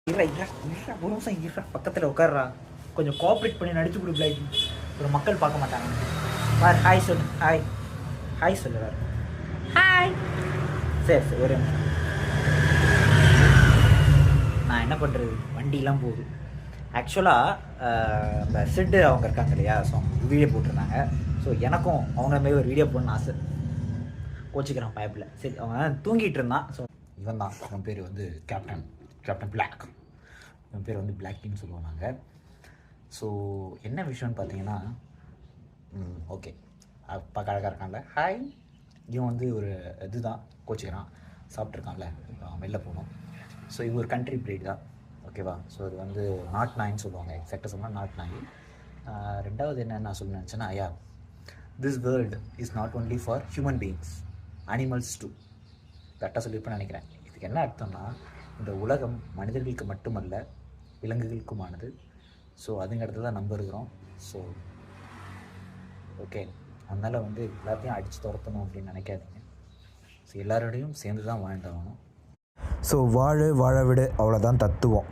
ஒரு நிமிஷம் பக்கத்தில் உட்கார்றா, கொஞ்சம் கோஆப்ரேட் பண்ணி நடிச்சு கொடு பிளாக். ஒரு மக்கள் பார்க்க மாட்டாங்க. பார், ஹாய் சொல்லு. ஹாய் ஹாய் சொல்லு. வேறு ஹாய். சரி சரி, ஒரு நிமிஷம். நான் என்ன பண்ணுறது, வண்டிலாம் போகுது. ஆக்சுவலாக இந்த சிட்டு அவங்க இருக்காங்க இல்லையா, ஸோ அவங்க வீடியோ போட்டிருந்தாங்க. ஸோ எனக்கும் அவங்கள மாரி ஒரு வீடியோ போடணும்னு ஆசை. கோச்சிக்கிறான் பைப்பில். சரி, அவன் தூங்கிட்டு இருந்தான். ஸோ இவன் தான், அவன் பேர் வந்து கேப்டன் பிளாக். இவன் பேர் வந்து பிளாக்கின்னு சொல்லுவோம் நாங்கள். ஸோ என்ன விஷயம்னு பார்த்தீங்கன்னா, ஓகே, அப்பா கழகாக இருக்கான்ல, ஹாய். இவன் வந்து ஒரு இதுதான் கோச்சிக்கிறான், சாப்பிட்ருக்கான்ல, வெளில போகணும். ஸோ இது ஒரு கண்ட்ரி ப்ரீட் தான், ஓகேவா. ஸோ இது வந்து நாட் நாயின்னு சொல்லுவாங்க, எக்ஸாக்டாக சொன்னால் நாட் நாய். ரெண்டாவது என்ன நான் சொல்ல நினச்சேன்னா, ஐயா, this world is not only for human beings, animals too. கரெக்டாக சொல்லியிருப்பேன்னு நினைக்கிறேன். இதுக்கு என்ன அர்த்தம்னா, இந்த உலகம் மனிதர்களுக்கு மட்டுமல்ல, விலங்குகளுக்குமானது. ஸோ அதுங்கிறது தான் நம்ம இருக்கிறோம். ஸோ ஓகே, அதனால் வந்து எல்லாத்தையும் அடித்து துரத்தணும் அப்படின்னு நினைக்காதீங்க. ஸோ எல்லாரோடையும் சேர்ந்து தான் வாழ்ந்தாகணும். ஸோ வாழ விடு, அவ்வளோதான் தத்துவம்.